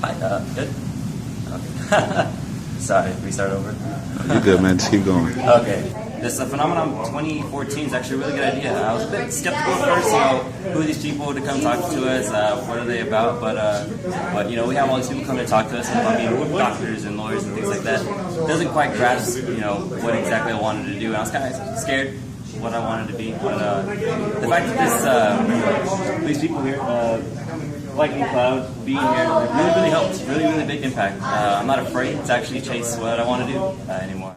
Hi, good? Okay. Sorry, we start over? You're good, man. Just keep going. Okay. This Phenomenon 2014 is actually a really good idea. I was a bit skeptical at first, who are these people to come talk to us, what are they about, but we have all these people come to talk to us about being doctors and lawyers and things like that. It doesn't quite grasp, what exactly I wanted to do, and I was kind of scared what I wanted to be, but the fact that these people here, Lightning Cloud, being here, really helped. Really big impact. I'm not afraid to actually chase what I want to do anymore.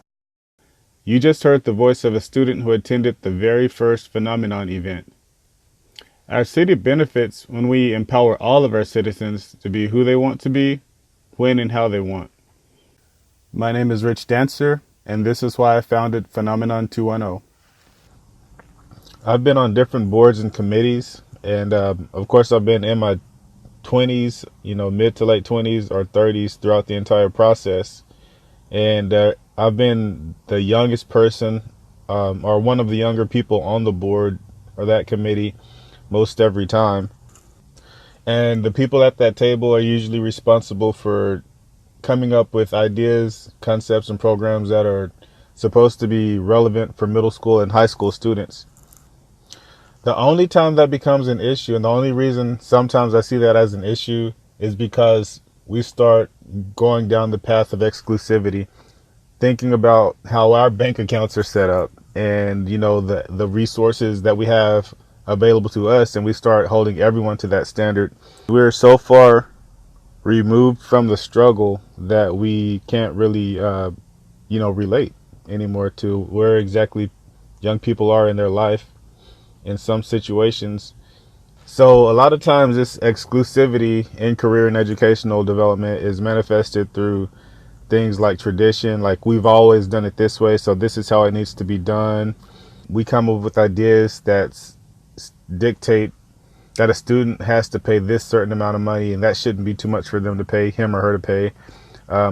You just heard the voice of a student who attended the very first Phenomenon event. Our city benefits when we empower all of our citizens to be who they want to be, when and how they want. My name is Rich Dancer, and this is why I founded Phenomenon210. I've been on different boards and committees, and of course I've been in my 20s, mid to late 20s or 30s throughout the entire process. And I've been the youngest person or one of the younger people on the board or that committee most every time. And the people at that table are usually responsible for coming up with ideas, concepts, and programs that are supposed to be relevant for middle school and high school students. The only time that becomes an issue, and the only reason sometimes I see that as an issue, is because we start going down the path of exclusivity, thinking about how our bank accounts are set up and, the resources that we have available to us, and we start holding everyone to that standard. We're so far removed from the struggle that we can't really, relate anymore to where exactly young people are in their life in some situations. So a lot of times this exclusivity in career and educational development is manifested through things like tradition, like we've always done it this way, so this is how it needs to be done. We come up with ideas that dictate that a student has to pay this certain amount of money, and that shouldn't be too much for them to pay, him or her to pay.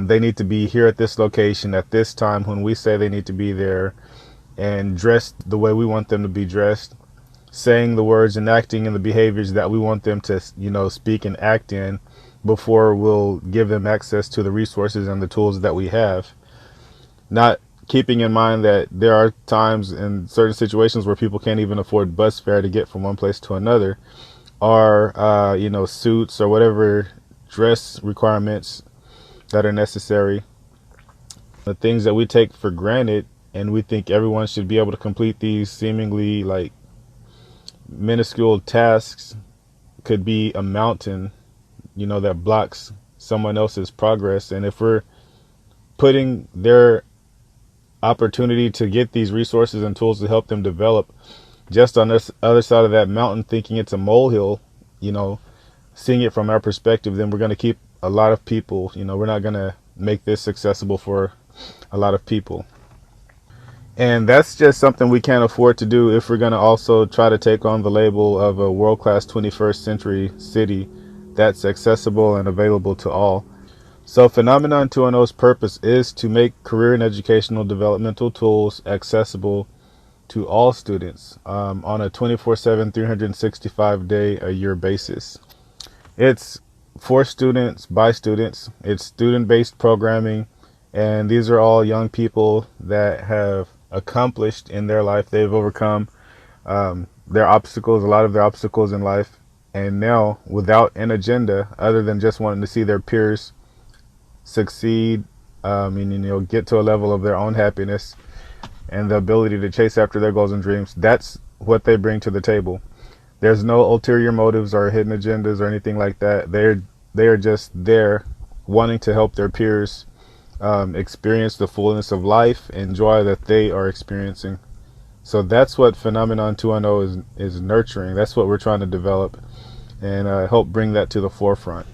They need to be here at this location at this time when we say they need to be there, and dressed the way we want them to be dressed, saying the words and acting in the behaviors that we want them to, speak and act in before we'll give them access to the resources and the tools that we have. Not keeping in mind that there are times in certain situations where people can't even afford bus fare to get from one place to another, or, suits or whatever dress requirements that are necessary. The things that we take for granted, and we think everyone should be able to complete these seemingly like minuscule tasks, could be a mountain, that blocks someone else's progress. And if we're putting their opportunity to get these resources and tools to help them develop just on this other side of that mountain, thinking it's a molehill, seeing it from our perspective, then we're going to keep a lot of people, we're not going to make this accessible for a lot of people. And that's just something we can't afford to do if we're going to also try to take on the label of a world-class 21st century city that's accessible and available to all. So Phenomenon210's purpose is to make career and educational developmental tools accessible to all students on a 24/7, 365-day-a-year basis. It's for students, by students. It's student-based programming, and these are all young people that have accomplished in their life. They've overcome their obstacles, a lot of their obstacles in life, and now without an agenda other than just wanting to see their peers succeed, and get to a level of their own happiness and the ability to chase after their goals and dreams. That's what they bring to the table. There's no ulterior motives or hidden agendas or anything like that. They are just there wanting to help their peers experience the fullness of life and joy that they are experiencing. So that's what Phenomenon210 is nurturing. That's what we're trying to develop and help bring that to the forefront.